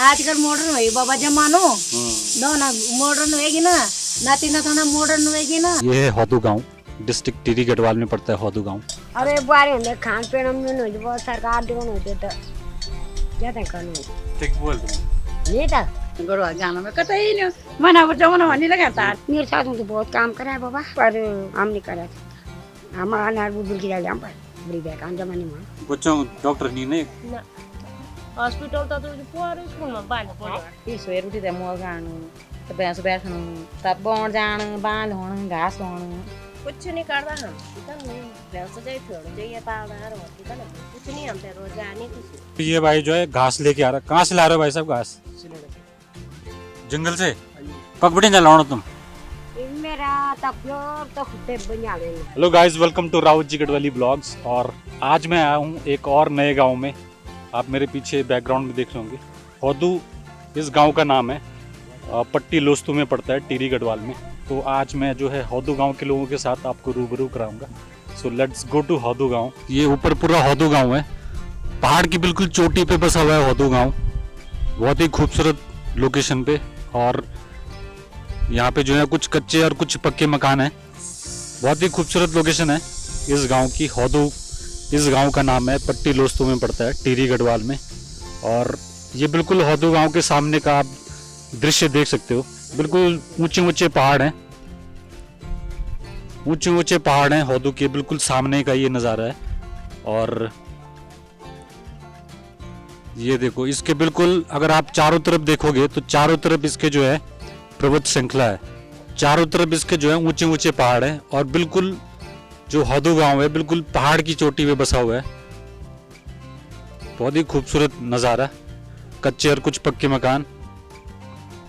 आजकल मॉडर्न हुई बाबा जमानो दो ना मॉडर्न होएगी ना नाती ना थोड़ा मॉडर्न होएगी ना। ये है हौदू गांव, डिस्ट्रिक्ट टिहरी गढ़वाल में पड़ता है हौदू गांव। अरे बारे में खान पीन में नहीं वो सरकार देवन होते तो क्या कानून ठीक बोल नहीं था गड़वा जाना में कतई नहीं मना वो जमाना नहीं लगाता। मेरे साथ तो बहुत काम करा है बाबा पर हम नहीं करा हमारा नार बुजुर्ग की जाम पर बड़ी बेकार जमाने में बच्चों डॉक्टर नहीं हॉस्पिटल तो पूरे स्कूल में बांध पड़ा ये सोएर उठी दे मोर गानु तो भैंस बैठन तब बोण जान बांध होण घास होण कुछ नहीं करता हम ठीक है नहीं भैंस जाए छोड़ जाइए पावदार हो ठीक है ना कुछ नहीं हम ते रोज जाने कुछ। ये भाई जो है घास लेके आ रहा है। कहाँ से ला रहे हो भाई साहब घास? जंगल से। पकड़ी ना लाओ तुम। मेरा तपियोर तो खुदे बना ले। Hello guys, welcome to Raut ji Garhwali blogs. और आज मैं आया हूँ एक और नए गांव में। आप मेरे पीछे बैकग्राउंड में देख रहे होंगे। हौदू इस गांव का नाम है। पट्टी लोस्तू में पड़ता है टिहरी गढ़वाल में। तो आज मैं जो है हौदू गांव के लोगों के साथ आपको रूबरू कराऊंगा। सो लेट्स गो टू हौदू गांव। ये ऊपर पूरा हौदू गांव है। पहाड़ की बिल्कुल चोटी पे बसा हुआ है हौदू गांव। बहुत ही खूबसूरत लोकेशन पे। और यहाँ पे जो है कुछ कच्चे और कुछ पक्के मकान हैं। बहुत ही खूबसूरत लोकेशन है इस गांव की। हौदू इस गांव का नाम है, पट्टी लोस्तू में पड़ता है टिहरी गढ़वाल में। और ये बिल्कुल हौदू गांव के सामने का आप दृश्य देख सकते हो। बिल्कुल ऊंचे ऊंचे पहाड़ हैं, ऊंचे ऊंचे पहाड़ हैं हौदू के बिल्कुल सामने का ये नज़ारा है। और ये देखो, इसके बिल्कुल अगर आप चारों तरफ देखोगे तो चारों तरफ इसके जो है पर्वत श्रृंखला है। चारों तरफ इसके जो है ऊंचे ऊंचे पहाड़ हैं। और बिल्कुल जो हौदू गांव है बिल्कुल पहाड़ की चोटी पे बसा हुआ है। बहुत ही खूबसूरत नज़ारा, कच्चे और कुछ पक्के मकान।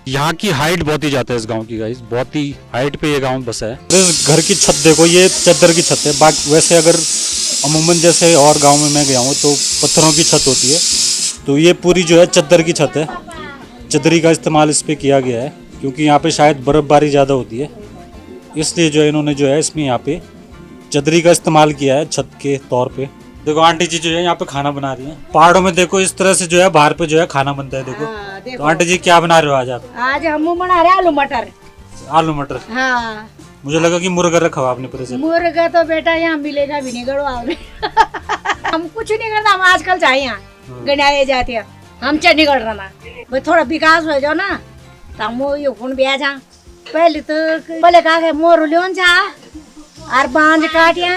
यहाँ की हाइट बहुत ही ज़्यादा है इस गांव की गाइस। बहुत ही हाइट पे ये गांव बसा है। इस घर की छत देखो, ये चद्दर की छत है। बाकी वैसे अगर अमूमन जैसे और गांव में मैं गया हूँ तो पत्थरों की छत होती है, तो ये पूरी जो है चद्दर की छत है। चद्दरी का इस्तेमाल इस पे किया गया है क्योंकि यहाँ पे शायद बर्फबारी ज़्यादा होती है, इसलिए जो है इन्होंने जो है इसमें यहाँ पे चद्दरी का इस्तेमाल किया है छत के तौर पे। देखो आंटी जी जो है यहाँ पे खाना बना रही हैं। पहाड़ों में देखो इस तरह से जो है बाहर पे जो है खाना बनता है। देखो तो आंटी जी क्या बना रहे हो आज आप? आज हम बना रहे आलू मटर। आलू मटर? हाँ मुझे लगा कि मुर्गा रखा हुआ आपने पूरे से। मुर्गा तो बेटा यहाँ मिलेगा भी नहीं गढ़वाल में। हम कुछ नहीं करता, हम आजकल चाहिए यहाँ गणाए जाते हैं। हम चटनी कर रहा भाई थोड़ा विकास हो जाओ ना तो हम ये फोन भी आ जा। पहले तो कहा मोर लियोन जा और बांझ काटिया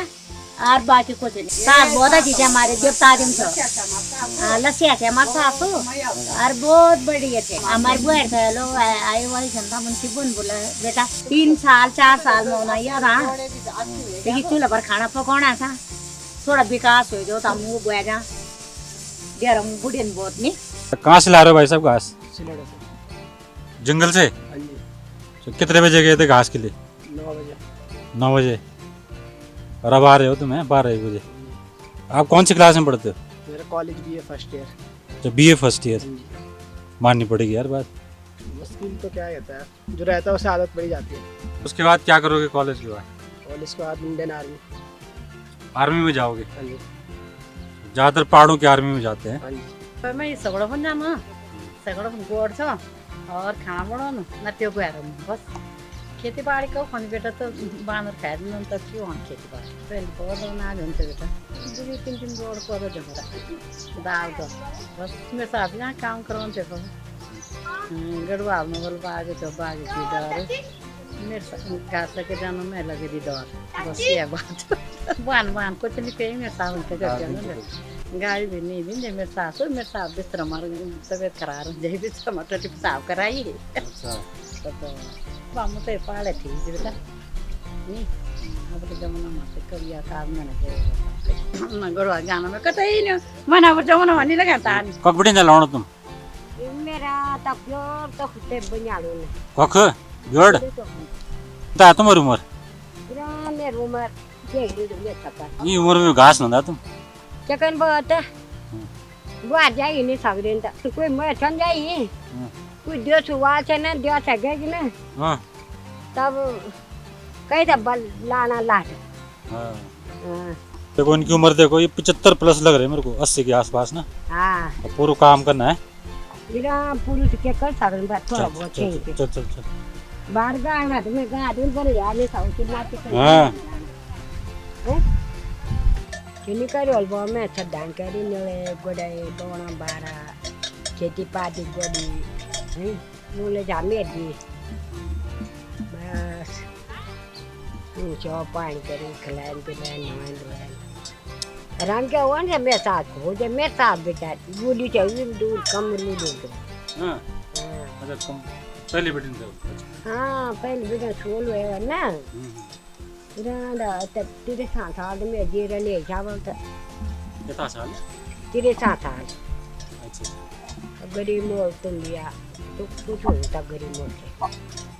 और बाकी कुछ नहीं। सास बहुत अच्छी थी हमारे जब ताजिम से लस्सिया थे हमारे सास तो और बहुत बढ़िया थे हमारे बुआ थे लोग आए वही जनता मुंशी बुन बोला बेटा 3 साल 4 साल में होना यार। हाँ देखिए चूल्हा पर खाना पकाना था, थोड़ा विकास हो जाओ तो हम वो बुआ जा यार। हम बुढ़े बहुत नहीं। कहाँ से ला रहे हो भाई साहब घास? जंगल से। तो कितने बजे गए थे घास के लिए? 9 बजे। और अब आ रहे हो तुम्हें 12 बजे। आप कौन सी क्लास में पढ़ते हो? मेरा कॉलेज बीए फर्स्ट ईयर। तो बीए फर्स्ट ईयर। माननी पड़ेगी यार बात। मुश्किल तो क्या कहता है, जो रहता है उसे आदत पड़ी जाती है। उसके बाद क्या करोगे कॉलेज के बाद? कॉलेज के बाद इंडियन आर्मी। आर्मी में जाओगे? हाँ जी ज़्यादातर पहाड़ों की आर्मी में जाते हैं। हाँ जी। मैं ये सगड़ा बन जामा सगड़ा गोड़ छ और खाना बनाउनु न त्यो गएर बस खेतीबाडी को खनि बेटा तो बाँदर खाइदिनु त के हो खेतीबाडी पहिले पकाउँदा नाज हुन्छ बेटा 2-3 रोड पर जमरा दाल तो बस मेरे साथ यहाँ काम करवाते थे गड़वा में बोल बागे तो बागे की डर मेरे साथ घास के जानो में लगे दी डर बस ये बात बान कुछ नहीं पे मेरे साथ उनके घर जानो गाड़ी भी नहीं दी मेरे साथ बिस्तर हमारे तबीयत खराब जाए बिस्तर मटर टिप साफ कराई। अच्छा। तो हम तो पाले थी बेटा नहीं अब तो जमाना में से करिया काम मैंने ना गड़वा जाना में कतई नहीं मना वो जमाना नहीं लगाता। ककबड़ी ना लाओ तुम। मेरा तपियोर तो खुदे बना लो। कख गुड ता तुम्हारी उम्र? मेरी उम्र ये उम्र में घास ना तुम? चकन बहुत बुआ जाई नहीं सकते तो कोई मैं चल जाई कोई दियो सुवाल से ना दियो सकेगी ना। हाँ। तब कहीं तब लाना लाट। हाँ। हाँ। देखो इनकी उम्र देखो, ये 75 प्लस लग रहे हैं मेरे को, 80 के आसपास ना। हाँ। पूरा काम करना है इरा पुरुष के कर सकते हैं थोड़ा बहुत चाहिए चल चल चल बाहर का आना तो मैं कहा दिन पर यार नहीं खाऊं कि नाते कर हाँ किन्हीं का रोल बॉम में अच्छा डांस करी नले गोड़े दोना बारा खेती पाती गोड़ी हैं नूले जामे दी बस जो पानी करी खिलाएं पिलाएं नहाएं धोएं रंग क्या हुआ ना मेरे साथ हो जब मेरे साथ बेटा बूढ़ी चाहिए दूर कम दूर हाँ अच्छा तुम पहले बेटी ने हाँ पहले बेटा छोड़ हुए ना इरादा तब तेरे साथ में जीरा ले जावल था कितना साल तेरे साथ अच्छा गरीब मोल तुम लिया तो कुछ होता गरीब मोल से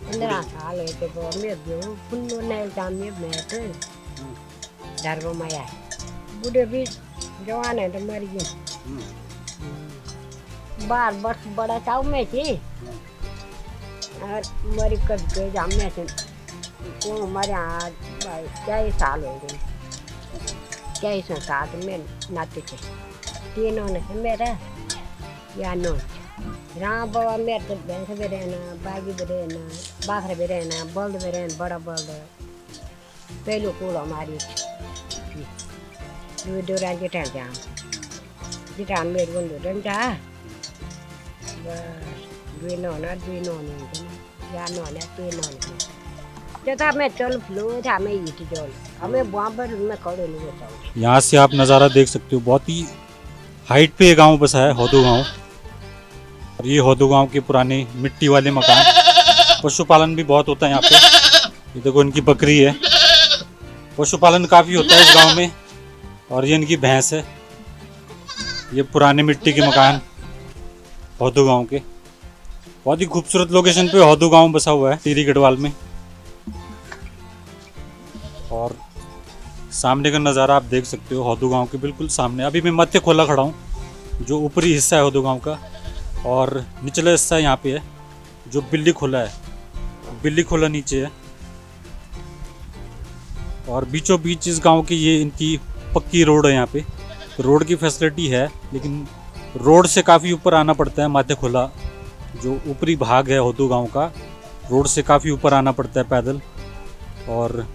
15 साल है तो वो मैं जो फुल्लो नहीं जाने में तो धर्म माया बूढ़े भी जवान है तो मर गए बार बस बड़ा चाव में थी और मरी कब गए जाम में थे वो हमारे यहाँ 23 साल हो गए 23 साल में नाते थे तीनों ने मेरा या नो राम बाबा मेरे तो भैंस भी रहना बागी भी रहना बाखरे भी रहना बल्द भी रहना बड़ा बल्द पहले कूल हमारी दो राज्य ठहर जाम जिटान मेरे बंधु रंजा बस दुई नौ या नौ ना तीन नौ जो था मैं चल फ्लो था मैं ये चल हमें वहाँ पर मैं खड़े नहीं होता हूँ यहाँ से आप नज़ारा देख सकते हो बहुत ही हाइट पे ये गांव बसा है होदू गांव और ये होदू गांव के पुराने मिट्टी वाले मकान पशुपालन भी बहुत होता है यहाँ पे ये देखो इनकी बकरी है पशुपालन काफ़ी होता है इस गांव में और ये इनकी भैंस है ये पुराने मिट्टी के मकान होदू गांव के बहुत ही खूबसूरत लोकेशन पे होदू गांव बसा हुआ है टिहरी गढ़वाल में और सामने का नज़ारा आप देख सकते हो होदू गांव के बिल्कुल सामने अभी मैं मध्य खोला खड़ा हूँ जो ऊपरी हिस्सा है होदू गांव का और निचला हिस्सा यहाँ पे है जो बिल्ली खोला है बिल्ली खोला नीचे है और बीचों बीच इस गांव की ये इनकी पक्की रोड है यहाँ पे रोड की फैसिलिटी है लेकिन रोड से काफ़ी ऊपर आना पड़ता है मध्य खोला जो ऊपरी भाग है होदू गांव का रोड से काफ़ी ऊपर आना पड़ता है पैदल और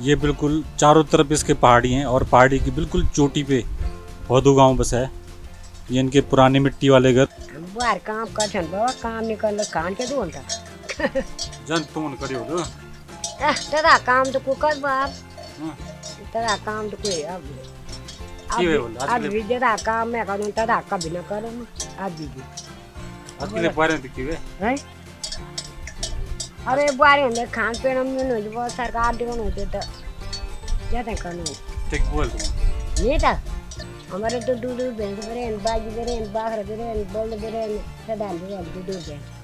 ये बिल्कुल चारों तरफ इसके पहाड़ी हैं और पहाड़ी की बिल्कुल चोटी पे होदू गांव बसा है ये इनके पुराने मिट्टी वाले घर बाहर काम कर बाबा काम निकल खान के दून था जन तुम करियो तो तेरा काम तो कुकर बाप तेरा काम तो कोई अब भी तेरा काम मैं करूँ तेरा कभी न करूँ अभी भी अकेले बारे में किवे है अरे बारे में खान पीन में बहुत सरकार देवन होते तो जाते करने ठीक बोल तुम नहीं था हमारे तो दूध भैंस बरेन बागी बरेन बाखर बरेन बोल बरेन सदा दूध भैंस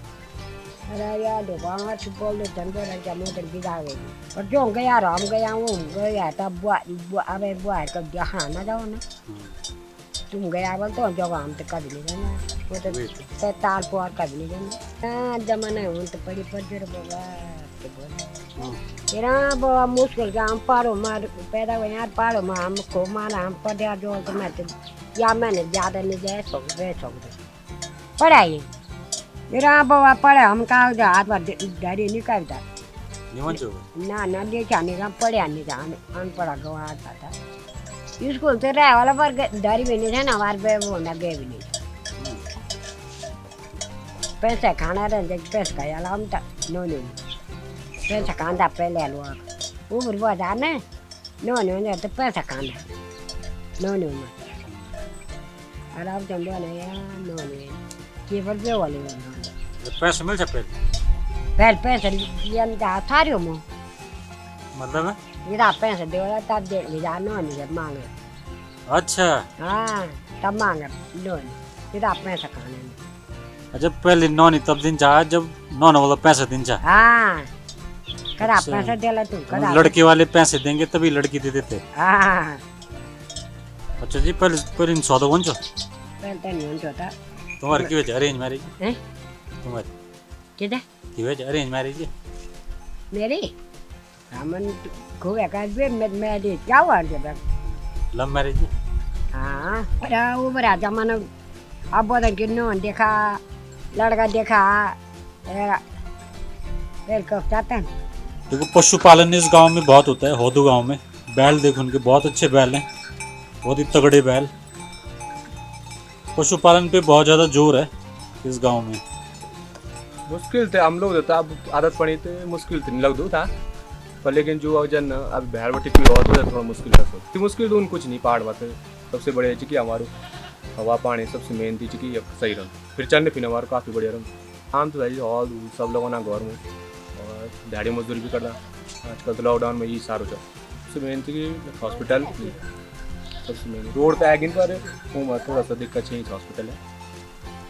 अरे यार दो बाहर से बोल दे धंधो रंग का मोटर बिगा गई और जो गया राम गया तब अरे बुआ कब जहाँ ना जाओ ना तुम गया बोल तो जब हम तो कभी नहीं जाना वो तो ताल पुआर कभी नहीं जाना हाँ जमाना है तो पड़ी पड़ जर बाबा के बोल तेरा बाबा मुश्किल का हम पारो मार पैदा हुए यार पारो मार हमको मारा हम पढ़ा जो तो मैं तो या मैंने ज़्यादा नहीं जाए सौ पढ़ाई मेरा बाबा पढ़े हम कहा हाथ पर डायरी नहीं करता ना ले जाने का पढ़ा नहीं जाने अनपढ़ा गवा था स्कूल तो रहा वाला पर डायरी भी नहीं था ना हमारे पे वो ना गए भी नहीं पैसा खाना रहे पैसा खाया हम तक नो पैसा खाना पहले लो वो बुआ जाने नो तो पैसा खाना नो अरे अब जम नहीं यार नो केवल पे वाले पैसा मिल सकते पहले पैसा लिया था थारियो मो मतलब ये पैसा दे वाला तब दे ले जानो नहीं जब मांगे अच्छा हाँ तब मांगे लोन ये पैसा खाने अच्छा पहले नौनी तब दिन चाह जब नौना वाला पैसा दिन चाह हाँ करा पैसा देला तू करा लड़के वाले पैसे देंगे तभी लड़की दे देते हाँ अच्छा जी पहले सौदा कौन चो पहले तो नहीं होता तुम्हारी की वजह अरेंज मैरिज हैं तुम्हारी किधर की वजह अरेंज मैरिज मेरी हमन को का बे मेरी क्या हुआ जब लव मैरिज हाँ बड़ा वो बड़ा जमाना अब बोलते कि नून देखा लड़का देखा फिर कब चाहते हैं। देखो पशुपालन इस गांव में बहुत होता है, होदू गांव में। बैल देखो उनके बहुत अच्छे बैल हैं, बहुत ही तगड़े बैल। पशुपालन पे बहुत ज़्यादा जोर है इस गांव में। मुश्किल थे हम लोग था, अब आदत पड़ी तो मुश्किल थी नहीं लग दो था, पर लेकिन जो जन अब बिहार बटी कोई और हो जाए थोड़ा मुश्किल है। मुश्किल तो उन कुछ नहीं, पहाड़ बात सबसे बड़े चीज़ हमारे हवा पानी सबसे मेन थी कि सही रंग, फिर चलने फिर हमारा काफ़ी बढ़िया रंग। आम तो भाई हॉल सब लोगों ना घर में और दिहाड़ी मजदूरी भी करना। आजकल तो लॉकडाउन में यही सारो चल सबसे मेन थी कि हॉस्पिटल सबसे मेन रोड पे आगे पर वो थोड़ा सा दिक्कत चाहिए। हॉस्पिटल है,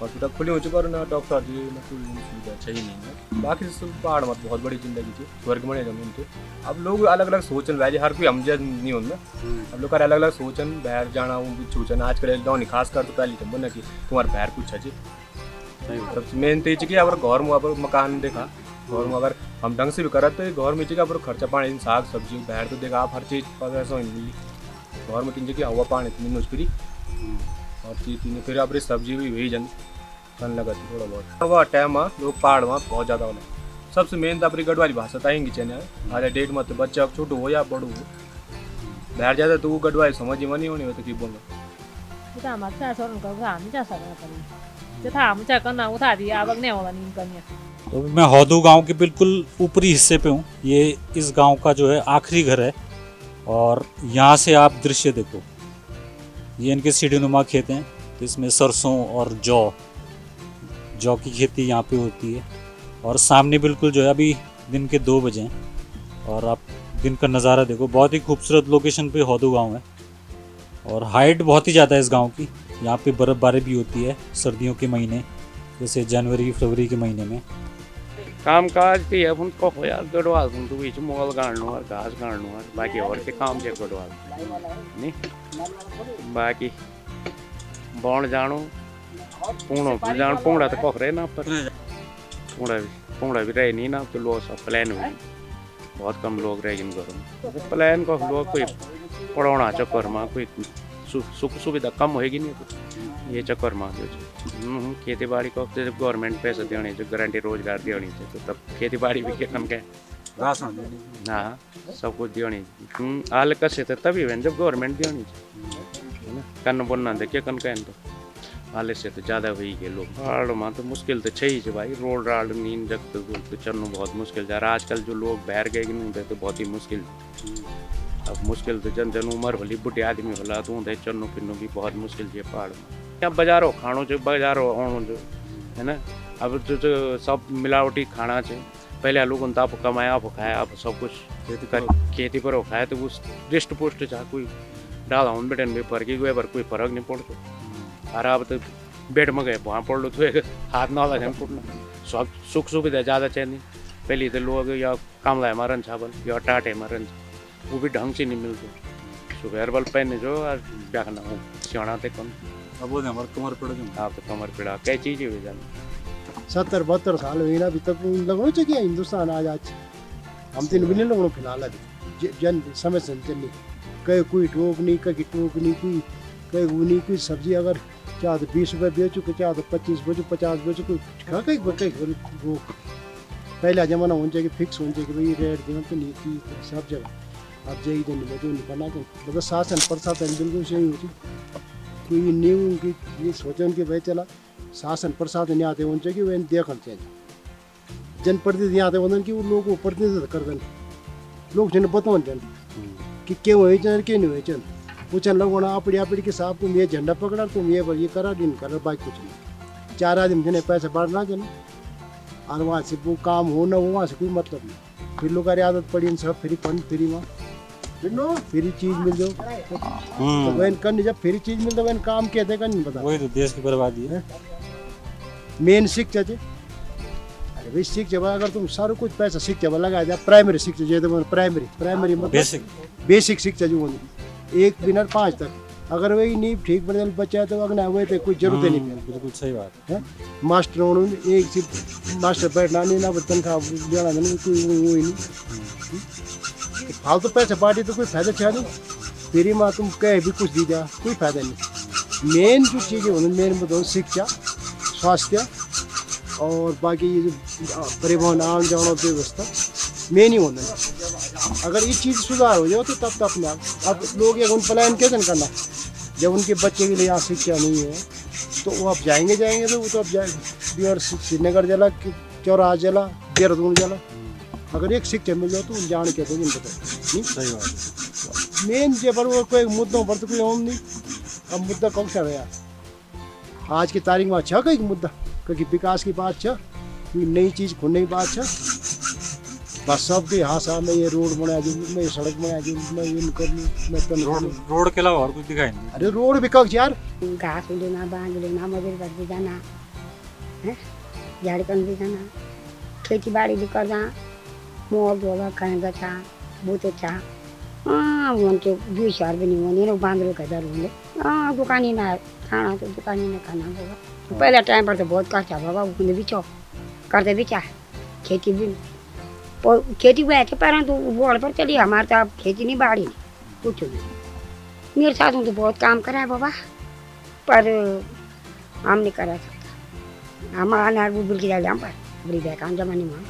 हॉस्पिटल खुले हो चुका ना डॉक्टर जी ना कोई सुविधा चाहिए नहीं है। बाकी सब पहाड़ मत बहुत बड़ी जिंदगी थी, स्वर्ग बने जमीन थे। अब लोग अलग अलग सोचन वैसे हर कोई हमजा नहीं होता, अब लोग अलग अलग सोचन बाहर जाना सोचन। आजकल लॉकडाउन खास कर तो पहले तो बोलना कि तुम्हारे बाहर कुछ अच्छे सबसे मेन तो ये कि अगर घर में अगर मकान देखा घर में अगर हम ढंग से भी करा तो घर में चाहिए खर्चा पानी साग सब्जी बाहर तो देखा आप हर चीज़ पैसा मिली घर में तीन जगह हवा पानी इतनी फ्री और चीज़ तीन फिर अब सब्जी भी वही जन कन लगा थी थोड़ा बहुत। वह टाइम लोग पहाड़ वहाँ बहुत ज़्यादा होना सबसे मेन तो अपनी गढ़वाली भाषा ताएंगी चैनल आज डेट मत बच्चा छोटो हो या बड़ो हो बाहर जाता तो वो गढ़वाली समझ में नहीं होनी हो तो कि बोलना तो मैं हौदू गांव के बिल्कुल ऊपरी हिस्से पे हूँ। ये इस गांव का जो है आखिरी घर है और यहाँ से आप दृश्य देखो, ये इनके सीढ़ीनुमा खेत हैं, इसमें सरसों और जौ की खेती यहाँ पे होती है। और सामने बिल्कुल जो है अभी दिन के 2 बजे हैं और आप दिन का नज़ारा देखो। बहुत ही खूबसूरत लोकेशन पे हौदू गांव है और हाइट बहुत ही ज़्यादा है इस गांव की। यहाँ पे बर्फ़बारी भी होती है सर्दियों के महीने जैसे जनवरी फरवरी के महीने में। काम काज भी है उनको हो यार गढ़वाल तो बीच मोल गाड़नो और घास गाड़नो और बाकी और के काम से गढ़वाल नहीं बाकी बौण जानो पूणो जान पूंगड़ा तो कोखरे ना पर पूंगड़ा भी रहे नहीं ना तो लोग सब प्लान हुई बहुत कम लोग रह गए घर में प्लान को लोग कोई पढ़ाना चक्कर में कोई सुख सुविधा कम होएगी नहीं तो ये चक्कर में जो खेती बाड़ी को जब गवर्नमेंट पैसे देने जो गारंटी रोजगार देनी चाहिए तो तब खेती बाड़ी भी क्या कम क्या हाँ सब कुछ देनी हाल कसे थे तभी जब गवर्नमेंट देनी चाहिए कन बोलना दे क्या कन कहन तो हाल से तो ज़्यादा हुई गए लोग पहाड़ में तो मुश्किल तो छही है भाई रोड राड नींद जग तो चलना बहुत मुश्किल जा रहा आजकल जो लोग बाहर गए नहीं तो बहुत ही मुश्किल। अब मुश्किल तो जन उम्र होली बुढ़े आदमी होला तो उन्हें चलनो फिरनो भी बहुत मुश्किल है पहाड़ में। यहाँ बाजारों खानो जो बाजारों आनो जो है ना अब जो सब मिलावटी खाना है पहले लोगों ने आप कमाया आप खाया आप सब कुछ खेती पर खाया तो उस दृष्ट पुष्ट चाह कोई डाल हम बेटे में पर की गए पर कोई फर्क नहीं पड़ता। अरे अब तो बेड में गए वहाँ पड़ लो तो हाथ ना लगे पड़ना सब सुख सुविधा ज़्यादा चाहिए। पहले तो लोग या कामला मरन छावल या टाटे मरन वो भी ढंग से नहीं मिलते सुबह बल पहने जो और ब्याखना हो सियाणा ते कम अब वो हमारे कमर पड़ गए आप तो कमर पड़ा कई चीज़ें हुई जाने 70-72 साल हुई ना अभी तक लगना चाहिए हिंदुस्तान आज हम तीन भी नहीं लगना फिलहाल जन समय से चलनी कहीं कोई टोक नहीं कहीं टोक नहीं कोई कहीं वो नहीं कोई सब्जी अगर चाह तो 20 रुपये बेचो कि चाह तो 25 बेचो 50 बेचो कोई कहीं रोक पहला जमाना होना चाहिए फिक्स होना चाहिए भाई रेट देना तो नहीं सब जगह अब जाइए दिन में तो निकलना तो मतलब शासन प्रशासन बिल्कुल सही होती कोई न्यू की ये सोचन कि भाई चला शासन प्रशासन यहाँ आते होना चाहिए वह देखना चाहिए जनप्रतिनिधि यहाँ आते होना कि वो लोग को प्रतिनिधित्व कर दें लोग जन बताओ जन कि क्या हुए चल क्या नहीं हुए चल पूछन लगवाना अपड़ी के साहब तुम ये झंडा पकड़ा तुम ये करा दिन करा बाइक कुछ नहीं 4 आदमी जने पैसे बढ़ना जन और वहाँ से वो काम हो ना हो वहाँ से कोई मतलब नहीं फिर लोग आदत पड़ी इन सब फ्री फंड फ्री में फ्री चीज मिल जाओ तो वह करनी जब फ्री चीज मिल जाए वह काम क्या देगा नहीं पता वही तो देश की बर्बादी है मेन शिक्षा चाहिए। अरे भाई शिक्षा अगर तुम सारा कुछ पैसा शिक्षा में लगाया जाए प्राइमरी शिक्षा जो है प्राइमरी मतलब बेसिक शिक्षा जो होती 1 मिनट 5 तक अगर वही नहीं ठीक बने बच्चा है तो अगना हुए तो कोई जरूरत नहीं है। बिल्कुल सही बात है मास्टर एक सिर्फ मास्टर बैठना नहीं ना तनख्वाह देना नहीं कोई वो ही नहीं फालतू पैसे बांटी तो कोई फायदा छा नहीं फ्री में तुम कहे भी कुछ दी जा कोई फायदा नहीं मेन जो चीज़ें होनी मेन बताओ शिक्षा स्वास्थ्य और बाकी ये जो परिवहन आने जाने व्यवस्था मेन ही होना है। अगर ये चीज़ सुधार हो जाए तो तब तो अपने आप अब लोग एक उन प्लान कैसे करना जब उनके बच्चे के लिए यहाँ शिक्षा नहीं है तो वो अब जाएंगे तो वो तो अब जाएंगे और श्रीनगर जला चौराहा जला देहरादून जला अगर एक शिक्षा मिल जाए तो उन जान के तो सही बात मेन जे पर वो कोई मुद्दों पर तो कोई ओम नहीं अब मुद्दा कौन सा है आज की तारीख में अच्छा कोई मुद्दा क्योंकि विकास की बात छ नई चीज़ खोलने की बात छ बस सबके हाथ में ये रोड बना दूँ मैं ये सड़क बना दूँ मैं इन कर लूँ मैं तन रोड के अलावा और कुछ दिखाई नहीं। अरे रोड भी कब यार घास लेना बांध लेना मजदूर पर भी जाना है झाड़कन भी जाना खेती बाड़ी भी करना मोल धोगा खाने का छा बहुत अच्छा उनके 20 हजार भी नहीं होने बांध लो का दर होंगे दुकानी ना खाना तो दुकानी में खाना होगा तो पहले टाइम पर तो बहुत खर्चा बाबा उनने भी चौ करते भी चाहे खेती भी खेती हुआ है पर तो बोर्ड पर चली हमारे तो अब खेती नहीं बाड़ी नहीं कुछ नहीं मेरे साथ तो बहुत काम करा है बाबा पर हम नहीं करा सकता हम अनार वो बिल की डाली हम पर बड़ी बेकार जमाने में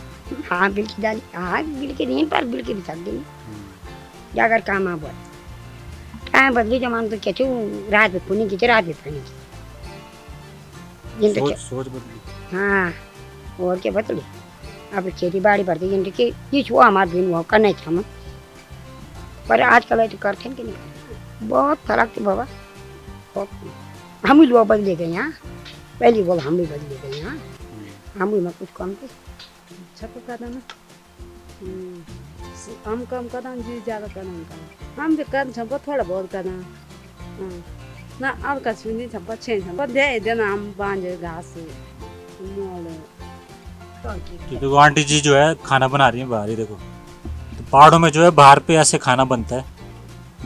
हाँ बिल की डाली हाँ बिल की नहीं पर बिल की भी सकती नहीं जाकर काम आ बहुत टाइम बदली जमान तो क्या रात में खुनी की रात में खुनी की सोच बदली हाँ और क्या बदली अब खेती बाड़ी भरती जिनके कि ये छुआ हमारे दिन वो करना था पर आजकल तो करते हैं कि नहीं करते बहुत फर्क थी बाबा बहुत हम ही लोग बदले गए यहाँ पहली बोल हम भी बदले गए यहाँ हम ही में कुछ कम थे छप करना ना हम कम करना जी ज़्यादा करना हम भी कर छप थोड़ा बहुत करना ना अब कछ भी नहीं छप छे छप दे देना हम बांझे घास मोल कि देखो आंटी जी जो है खाना बना रही है बाहर ही देखो तो पहाड़ों में जो है बाहर पे ऐसे खाना बनता है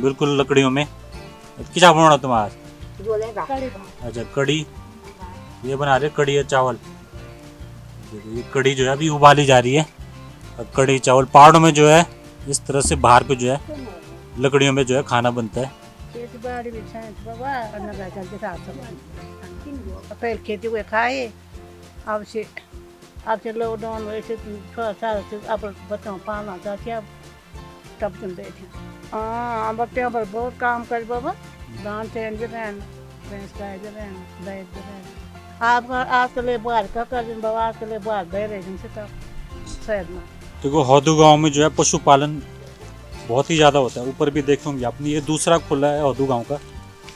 बिल्कुल लकड़ियों में क्या बनाना तुम आज अच्छा कड़ी ये बना रहे कड़ी या चावल देखो ये कड़ी जो है अभी उबाली जा रही है और कड़ी चावल पहाड़ों में जो है इस तरह से बाहर पे जो है लकड़ियों में जो है खाना बनता है खेती बाड़ी भी बाबा पहले खेती हुए खाए अब से लॉकडाउन वैसे थोड़ा सा अब बच्चों पालना चाहते अब तब तुम बैठे हाँ बच्चों पर बहुत काम कर बाबा दान चैन भी रहन भैंस गाय भी रहन बैठ भी रहन आज के लिए बाहर का कर दिन बाबा आज के लिए बाहर गए रहे जिनसे तब शायद ना देखो हौदू गांव में जो है पशुपालन बहुत ही ज़्यादा होता है ऊपर भी देखोगे अपनी ये दूसरा खुला है हौदू गांव का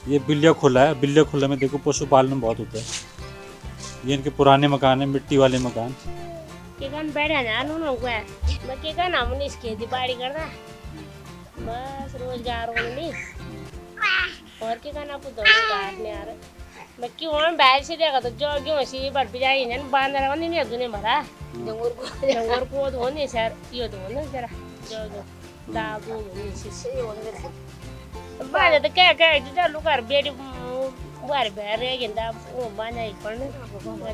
ये बिल्लिया खुला है बिल्लिया खुला में देखो पशुपालन बहुत होता है ये इनके पुराने मकान है मिट्टी वाले मकान बैठा जानो ना मैं क्या ना हमने इस खेती बाड़ी करना बस रोजगार होने और क्या करना आपको दोनों गार नहीं आ रहा मैं क्यों बाहर से देखा तो जो क्यों सी बढ़ भी जाएगी ना बांध रहा नहीं दुनिया भरा जंगल को तो होने सर ये तो होने जरा जो दादू बांधे तो क्या क्या जो लोग बेटी बाहर बाहर रह गया वो बांधा ही पड़ने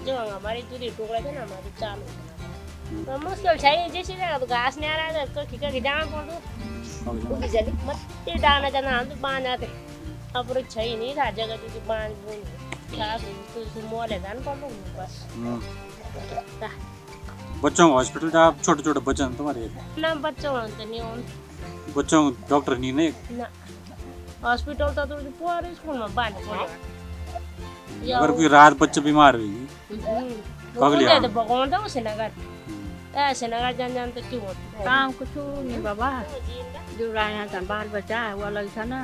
जो हमारी दूरी टुकड़ा थे ना हमारी चालू तो मुश्किल चाहिए जैसे तो घास नहीं आ रहा था खिका खिजाना पड़ मत डालना चाहना हम तो बांधा थे अब रोज चाहिए नहीं था जगह जो बांध तो मोल है ना बस बच्चों हॉस्पिटल का छोटे छोटे बच्चे तुम्हारे ना बच्चों तो नहीं बच्चों डॉक्टर नहीं ने ना हॉस्पिटल तो पूरे स्कूल में बांध अगर कोई रात बच्चे बीमार हुई पगलिया तो भगवान था उसे नगर ऐसे नगर जान तो क्यों काम कुछ नहीं बाबा जो रहना था बाल बच्चा है वो अलग था ना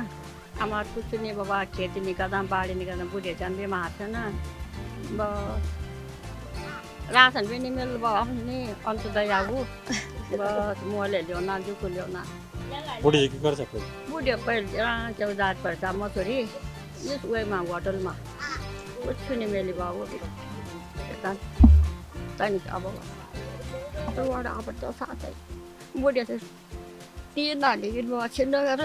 हमारे कुछ नहीं बाबा खेती नहीं करता बाड़ी नहीं करता बूढ़े जान बीमार था ना बस राशन भी नहीं मिल बाबा नहीं अंत दया वो बस मोले लेना जो को लेना बूढ़े जी कर सकते बूढ़े पहले चौदार पैसा मसूरी इस वे में होटल में कुछ नहीं मिली बाबू तनिक अब तो वाला आप तो साथ है बूढ़े से तीन नाली गिन बाबा छिन्न कर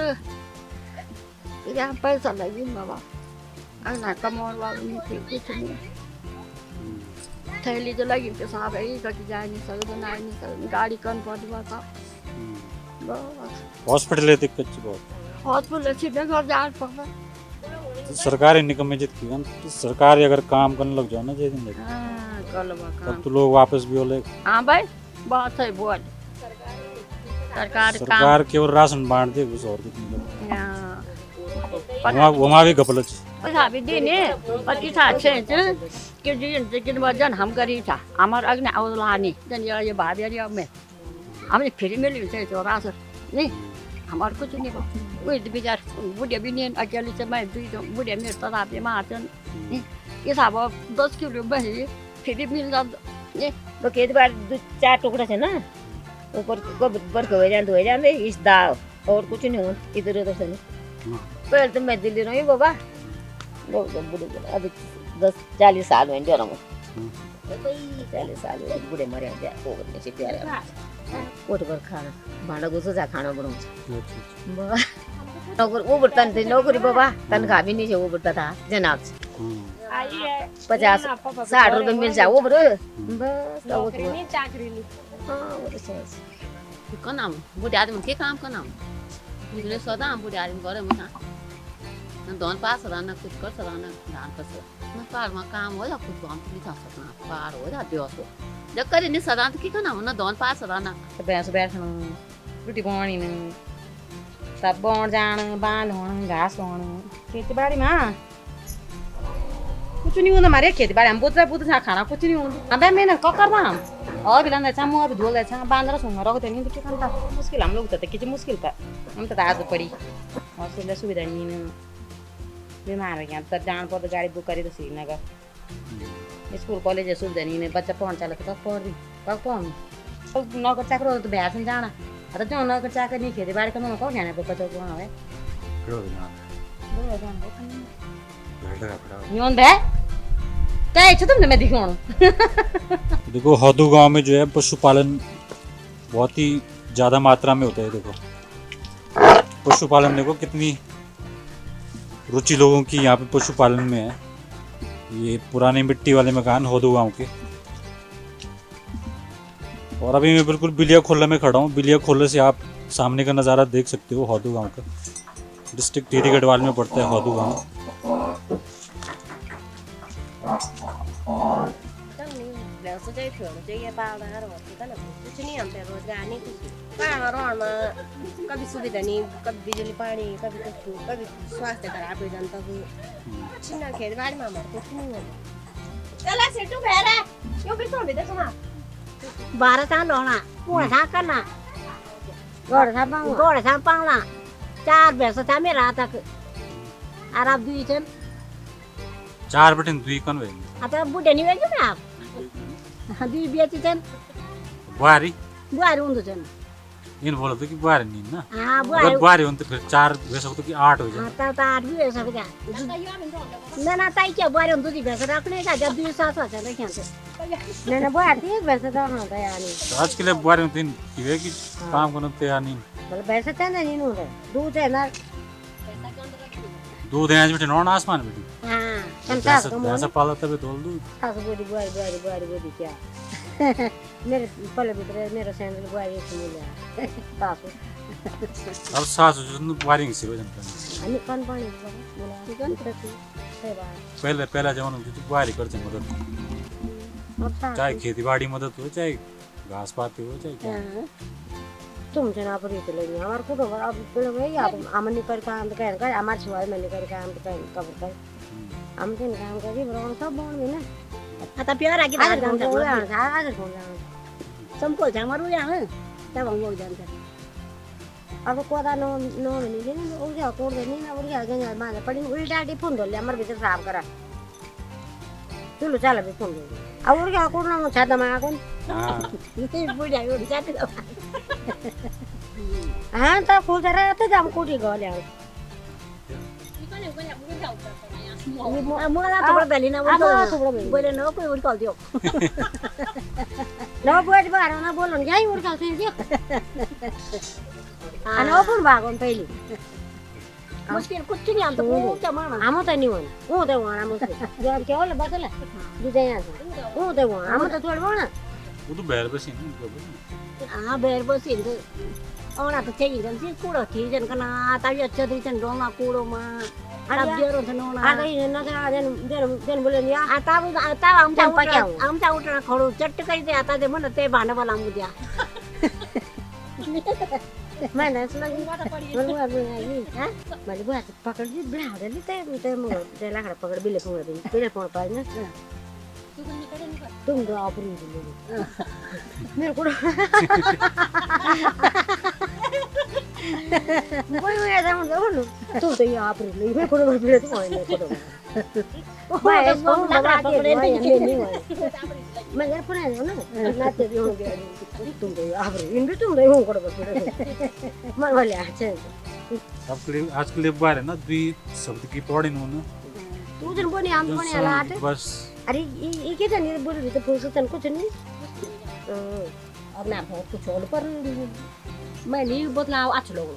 यहाँ पैसा लगी बाबा अना कमौन वाला नहीं कुछ नहीं थैली तो लगी तो सांप है कहीं जा नहीं सकते ना नहीं सकते गाड़ी कौन पहुँचवा था हॉस्पिटल है दिक्कत बहुत हॉस्पिटल से घर जा पापा तो सरकारी निकम्मे जित की तो सरकारी अगर काम करने लग जाओ ना जे दिन लगे हाँ कलवा तब काम तो लोग वापस भी बोले हाँ भाई बहुत सही बोल सरकार काम सरकार केवल राशन बांट दे कुछ और कुछ नहीं करती हाँ वहाँ भी गपलत पैसा भी दिने और इच्छा छे कि जिन वजन हम गरीब था हमार अग्नि औलानी जन ये भाभी अरे में हमने फ्री में ले तो राशन नहीं हमार कुछ नहीं कोई बेचार बुढ़िया भी नहीं अकेले से मैं बुढ़िया मेरे तरह पे मारचन ये सब 10 किलो बही फ्री मिल जाता तो खेती बाड़ी 4 टुकड़ा थे ना ऊपर गोबर हो जाते इस दाव और कुछ नहीं हो इधर उधर से नहीं पहले तो मैं दिल्ली रही बाबा अभी 10-40 साल में जो रहा 40 साल में बुढ़े मरे ओवर से प्यारे ओट पर खाना भाँडा घुसो जा खाना बनाउँछ नौकर ऊबर तन थे नौकरी बाबा तनख्वाह भी नहीं है ऊबर था जनाब 50-60 रुपये मिल जाओ ऊबर बस कनाम बुढ़े आदमी के काम कनाम बुझले सदा हम बुढ़े आदमी करे मुना न दोन पास रहना कुछ कर रहना धान कस न पार में काम हो जा कुछ हम लिखा सकना पार हो जा दिवस जब करे नहीं सदा तो की कनाम न दोन पास रहना भैंस बैठना रोटी पानी न सब बौण जान बांध होना घास होना खेती बाड़ी में कुछ नहीं होता हमारे खेती बाड़ी हम बुझा बुझा खाना कुछ नहीं होता अब मैंने क्या करना हम और भी लाना चाह मुँह भी धोल चाह बांध रहा रखते नहीं तो क्या करता मुश्किल हम लोग तो किसी मुश्किल था हम तो आज पड़ी और सुविधा नहीं बीमार हो गया तब जान पड़ता गाड़ी बुक करी तो श्रीनगर स्कूल कॉलेज सुविधा नहीं बच्चा पढ़ चला तो कब पढ़ रही कब पढ़ नौकर चाकर हो तो भैंस में जाना अरे जो नौकर चाकर नहीं खेती बाड़ी करना कौन जाना बच्चा कौन है न्योन भै क्या इच्छा तुमने मैं दिखाऊं देखो हौदू गांव में जो है पशुपालन बहुत ही ज़्यादा मात्रा में होता है। देखो पशुपालन देखो कितनी रुचि लोगों की यहाँ पे पशुपालन में है। ये पुराने मिट्टी वाले मकान हौदू गांव के और अभी मैं बिल्कुल बिलिया खोला में खड़ा हूँ। बिलिया खोले से आप सामने का नज़ारा देख सकते हो हौदू गांव का। डिस्ट्रिक्ट टिहरी गढ़वाल में पड़ता है हौदू गांव। भैंसों चाहिँ फ्योर्नु चाहिँ यहाँ पाल्दा होता ना कुछ नहीं हमसे रोजगार नहीं कुछ पहाड़ रहना कभी सुविधा नहीं कभी बिजली पानी कभी कुछ कभी स्वास्थ्य खराब हो जाता है चिन्ह खेती बाड़ी में हमारे कुछ नहीं होता चला सेटू भेरा यो भी तो बेटा सुना 12 साल होना पूरा था करना गोड़ था पालना 4 भैंस था मेरा तक और अब 2 थे 4 बटन 2 कौन वे आता बुढ़े नहीं वेगे ना आप 2 बेची थे बुआरी उन्दु थे इन बोला तो कि बुआरी नहीं ना हाँ अगर बुआरी हो तो फिर 4 वे सकते कि 8 हो जाए। तब तो 8 भी हो सकता ना ताई क्या बुआरी उन्दु दी भैंस रखने का जब 2 साल हो जाते क्या से ना बुआरी एक भैंस तो ना यानी आज के लिए बुआरी में तीन किवे की काम करने तैयार नहीं बोले भैंस तो नहीं होते दूध है ना दूध है आज बेटे नॉन आसमान बेटी हाँ ऐसा पाला तबे तोल दूध सास बुआरी क्या मेरे पहले भीतर मेरा सैंडल बुआरी से मिला सासू अब सास जो बुआरी से हो जाता अनि कौन पानी बोला चिकन प्रति सेवा पहला जमाना में तो बुआरी करते मदद चाहे खेती बाड़ी मदद हो चाहे घास पाती हो चाहे क्या तुम जना पर ये चलेंगे हमारे को तो अब पेड़ में या हम निकर काम तो कह कर हमारे छुआ में निकर काम तो कह कब कर हम दिन काम करी बरोबर सब बोल में ना आता प्यार आके आगे काम कर आगे कौन जाना संकोच हमारो यहाँ तब हम लोग जानते अब कोदा नो नो नहीं देने और क्या कोड देने ना और क्या गंगा माने पड़ी उल्टा टी फोन धोले हमारे भीतर साफ करा चलो चल अभी फोन दे और क्या कोड ना छाता में कौन हां ये बुढ़िया उड़ जाती हाँ तो फूल जरा तो जाम कोटी गले मुला तो बड़ा बेली ना बोले ना कोई उड़ दियो ना बोल बार ना बोलन जाई उड़ चलते दियो अन ओपन भागन पहली मुश्किल कुछ नहीं हम तो वो जमाना हम तो नहीं वो तो वहां मुश्किल जब क्या होला बदला दूध यहाँ वो तो वहां हम तो छोड़ बोना वो तो बैर बसी नहीं उनको हाँ बेर बसी और तो चाहिए जन सी कूड़ो थी जन कना तभी अच्छा थी जन डोंगा कूड़ो माँ अब जरूर तो नोना आ गई ना का जन जन जन बोले नहीं आता हम ता उठना खड़ो चट कर दे आता दे मन ते भाने वाला मुझे मैंने सुना कि बोलवा नहीं हां मैंने बुआ पकड़ दी बड़ा दे ते मो ते ला पकड़ बिले फोन दे बिले फोन पाई ना तुम तो आप नहीं मेरे को वो ऐसा बोलो तुम तो यहाँ पर नहीं मेरे को बिले तो नहीं को मैं इसको लगा के नहीं मैं घर पर आया ना ना ते हो गया तुम तो यहाँ पर इन भी तुम नहीं हो को मन वाले अच्छे आज के लिए बार है ना द्वि शब्द की पौड़ी नो तू जन बोने हम बोने हालात बस अरे ये क्या जानी बोल रही तो फुर्सत कुछ नहीं अब ना बहुत कुछ और पर मैं नहीं बदलाव अच्छे लोग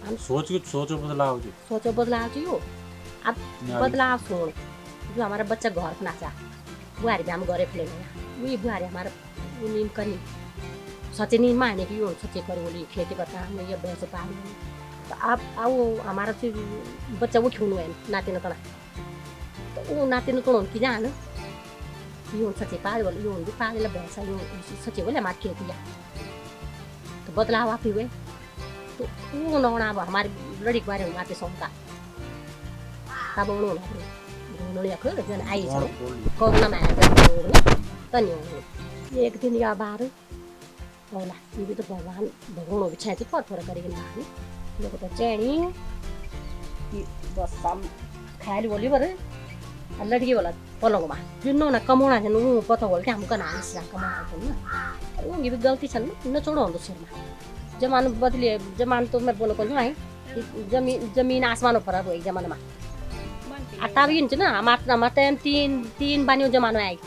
हम सोचो बदलाव जी सोचो बदलाव जी हो अब बदलाव छोड़ जो हमारा बच्चा घर ना चा बुहारी भी हम घरे खेले वही बुहारी हमारा नीम करनी सच्चे नीम माने की यो सच्चे करे बोली खेती करता हम ये भैंस पाल तो अब आओ हमारा बच्चा वो क्यों है नाते ना तो वो नाते न कोण की जान यूं सच्चे पाल वाले यूं भी पाल ला भैंसा यूं सच्चे वाले मार खेती है तो बदलाव आप हुए तो वो नौना हमारे लड़ी के बारे में बातें सुनता तब उन्होंने लिया खुद जन आई चलो कोरोना में आया तन्य एक दिन या बाहर बोला ये भी तो भगवान भगवान बिछाए थे पर थोड़ा करेंगे ना लोग तो चैनी बस हम खाली बोली बरे लड़की वाला पलंग में जुन्नो ना कमाना है नु पता बोल के हमको ना आसरा कमाना है ना वो ये भी गलती छन न छोड़ो हम तो सिर में जमान बदले जमान तो मैं बोलो कोन है जमीन आसमान ऊपर है एक जमाना में आता भी न हमारा मतलब तीन बानियो जमाना आई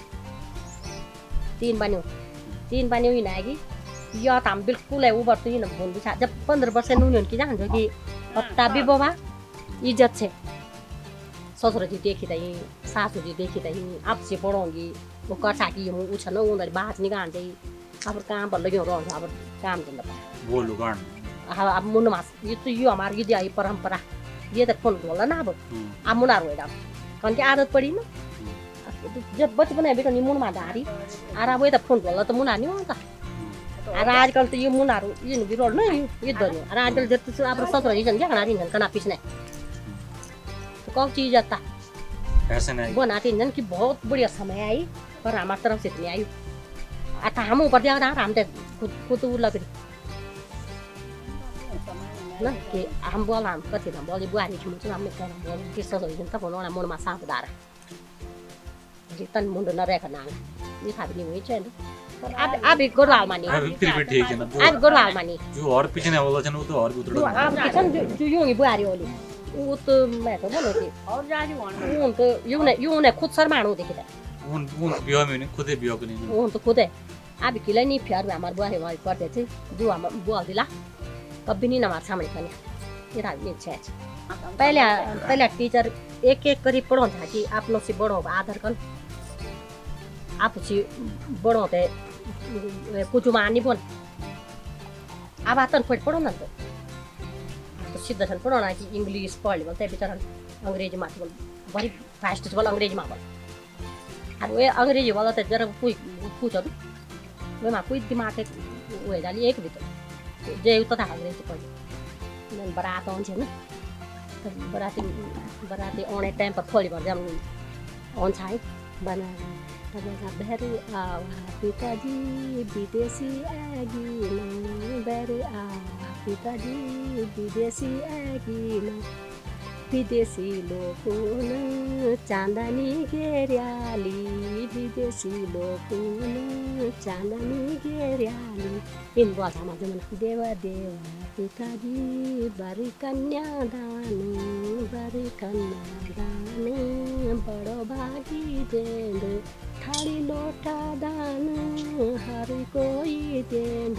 तीन बानियो ही ना आएगी या तो हम बिल्कुल है ऊपर तो ही ना बोल बिछा जब 15 वर्ष नून की जान जो कि पत्ता भी बाबा इज्जत से ससुर जी देखी तई सासू जी देखी तई आपसे पढ़ोगी वो कथा की वो उछन उंदर बात निकाल दे अब काम पर लगे रह अब काम करना वो लुगान अब मुन मास ये तो यो हमारी ये परंपरा ये तक फोन बोला ना अब मुना रोएगा कौन की आदत पड़ी ना जब बचपन है बेटा नि मुन मा धारी आरा वो तक फोन बोला तो मुना नहीं होता अरे आजकल तो ये मुना रो ये नहीं रोड ना ये दोनों अरे आजकल जब तो आप ससुर जी जन क्या कना पिछने कौन चीज आता ऐसे नहीं वो नाती इंजन की बहुत बढ़िया समय आई पर हमारी तरफ से इतनी आई आता हम ऊपर दिया था हम खुद लग रही ना कि हम बोला हम कथी हम बोले बुआरी की मुझे हम कहना बोले कि ससुर जी का बोलना मन में साफ दार जी तन मुंड न रह करना ये था भी नहीं चैन अब एक गोरवाल मानी फिर भी ठीक है ना अब गोरवाल मानी जो और पीछे ना बोला जन वो तो और भी उतर अब किचन जो यूं ही बुआरी वाली वो तो मैं तो बोलो थी और जाजी वाण उन तो यूं ने खुद शर्माणु देखी था उन बिया में नहीं खुद ही बिया करनी उन तो खुद है अब किले नहीं प्यार में हमारे बुआ हमारे करते थे जो हम बुआ दिला कभी नहीं हमारे सामने बने ये था ये छे पहले टीचर एक करीब पढ़ो था कि आप लोग से बड़ो आदर कर आप से बड़ो थे कुछ मानी बोल अब आतन पढ़ो ना तो सीधा छन पढ़ो ना कि इंग्लिश पढ़ ले बोलते बेचारा अंग्रेजी माथि बोल बड़ी फास्ट बोल अंग्रेजी मा बोल अब वे अंग्रेजी वाला तो जरा कोई पूछो वे मा कोई दिमाग के वो जाली एक भी तो जे उता था अंग्रेजी पढ़ नन बरात आउन छ न बराती आउने टाइम पर थोड़ी भर जाम आउन छ बना बेरे आवा पिताजी विदेशी आगी न बेरे आवा पिताजी विदेशी आगी न विदेशी लोगों ने चांदनी घेरियाली विदेशी लोगों ने चांदनी घेरियाली इन बात हम जमन देवा देवा पिताजी बारी कन्या दान बड़ो भागी देंद थाली लोटा दान हर कोई देंद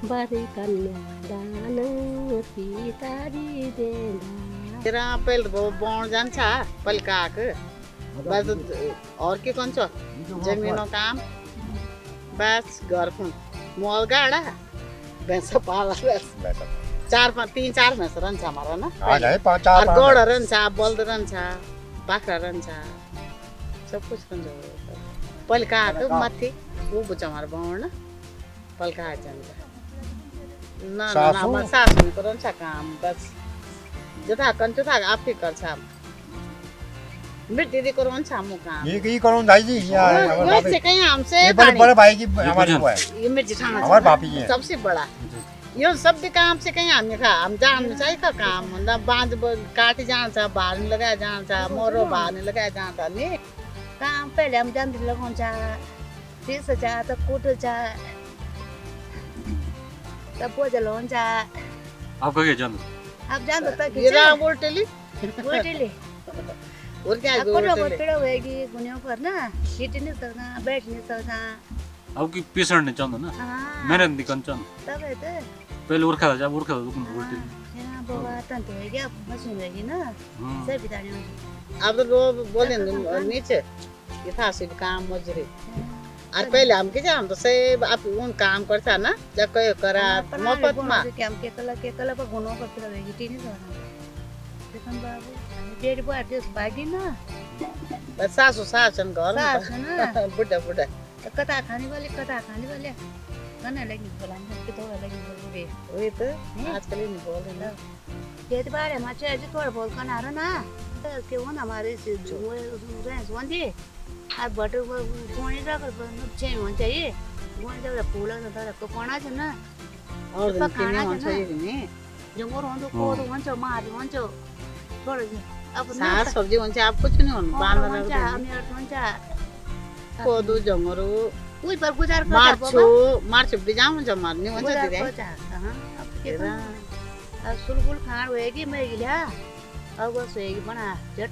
बारी कन्या दान पिताजी देंद तेरा पहले वो बॉन्ड जान छा पल काक बस और के कौन छो जमीनों काम बस घर फोन मल गाड़ा भैंस पाला बस 3-4 भैंस रहन्छ हमारा ना और गोड़ रहन्छ बल्द रहन्छ बाख्रा रहन्छ सब कुछ रहन्छ पहिले काको माथि वो बुझ हमारा बाउन पहिले का जान्छ ना हमारा सासू को रहन्छ काम बस जता कंचो था आपके गर्छ मिर्ची को रहन्छ हमको काम ये कौन भाई जी ये से कहीं हमसे ये बड़े भाई की हमारी वो है ये मिर्ची खाना हमारे भाभी है सबसे बड़ा यो सब भी काम से कहीं हामी खा हम जान चाहिए का काम ना बांध काटी जान्छ भार्न लगाए जान्छ मरो भार्न लगाए जान्छ नि काम पहिले हम जान लगाउँछ त्यस त कुट्छ त पोजल हुन्छ आपका क्या जान अब जान त गिरा बोलटेली बोटेले और क्या कोटो बोलटेली कोटो होएगी गुन्यो करना हिट नहीं सकना बैठ नहीं सकना आपकी पेशेंट ने चाहता ना मैंने निकल चाह तब है तो पहले उरखा था जब उरखा था तो कौन बोलते यहाँ बाबा तंत होएगी अब मशीन होएगी ना सब बिताने अब तो लोग बोले नीचे ये था सिर्फ काम मजदूरी और पहले हम के हम तो से आप उन काम करता ना जब कोई करा मफत में काम के कला पर गुनो करते रहेगी तीन साल देखन बाबू डेढ़ बार दिस बागी ना बस सासू सासन घर सासू ना बुढ़ा बुढ़ा कथा खाने वाले खाना लगी बोला हम तो लगी बोले वही तो आजकल ही नहीं बोल रहे ना खेत बारे में चाहिए थोड़ा बहुत करना रहा ना के वो हमारे से जो रेंस वंदी अब बटर को कोनी रख चाहिए होना चाहिए वो जब फूला तो तारा को कोना छ ना और दिन के नहीं होना चाहिए नहीं जो मोर होंदो को तो वंचो मार वंचो थोड़ा अब साग सब्जी हुन्छ आप कुछ नहीं होना बांधना वंचा हामी वंचा कोदो जंगरो उई पर गुजार कर मार्च बिजाम हुन्छ मार्ने हुन्छ दिदे हां अब के अब सुलगुल खान होएगी मैं गिला अब बस होएगी बना जट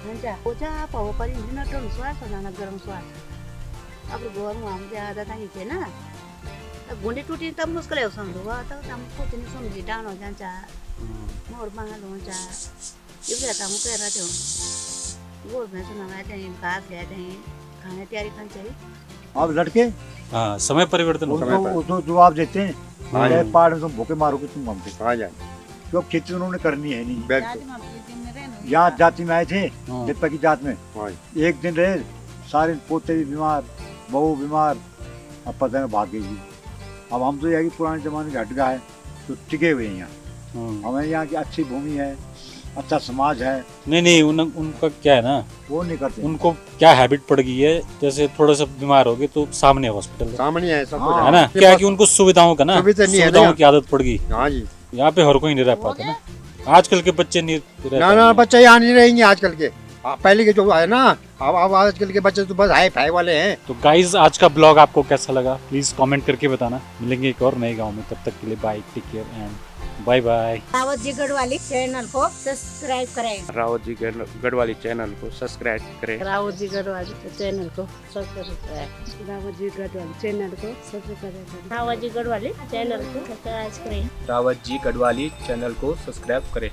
वंचा ओजा पाव परि दिन टन स्वास ना गरम स्वास अब घर में हम ज्यादा नहीं थे ना अब गुंडी टूटी तब मुश्किल है समझो त हम कुछ नहीं समझी डाउन हो जान्छ मोर मांगल हुन्छ इबले त हम कह रहे थे वो मैं सुना मैं चाहिए घास ले चाहिए खाने तैयारी करनी चाहिए अब लड़के हाँ समय परिवर्तन उसको जवाब देते हैं चाहे पहाड़ में तुम भूखे मारोगे तुम हमसे कहा जाए क्यों खेती उन्होंने करनी है नहीं यहाँ जाति में आए थे दीपक की जात में एक दिन रहे सारे पोते भी बीमार बहू बीमार अब पता नहीं भाग गई अब हम तो यहाँ पुराने जमाने के हट गए है तो टिके हुए हैं यहाँ हमें यहाँ की अच्छी भूमि है अच्छा समाज है नहीं उनका क्या है ना वो नहीं करते उनको क्या हैबिट पड़ गई है जैसे थोड़ा सा बीमार हो गए तो सामने हॉस्पिटल सामने है सब है ना क्या कि उनको सुविधाओं का ना सुविधाओं की आदत पड़ गई हाँ जी यहाँ पे हर कोई नहीं रह पाता ना आजकल के बच्चे नहीं ना बच्चे यहाँ नहीं रहेंगे आजकल के पहले के जो है ना अब आजकल के बच्चे तो बस हाई फाई वाले हैं। तो गाइज आज का ब्लॉग आपको कैसा लगा प्लीज कमेंट करके बताना। मिलेंगे एक और नए गांव में, तब तक के लिए bye, take care and bye bye. Rawat ji Garhwali channel को सब्सक्राइब करें। रावत जी गढ़वाली चैनल को सब्सक्राइब करें। रावत जी गढ़वाली चैनल को सब्सक्राइब करें। रावत जी गढ़वाली चैनल को सब्सक्राइब करें। रावत जी गढ़वाली चैनल को सब्सक्राइब करें। रावत जी गढ़वाली चैनल को सब्सक्राइब करें।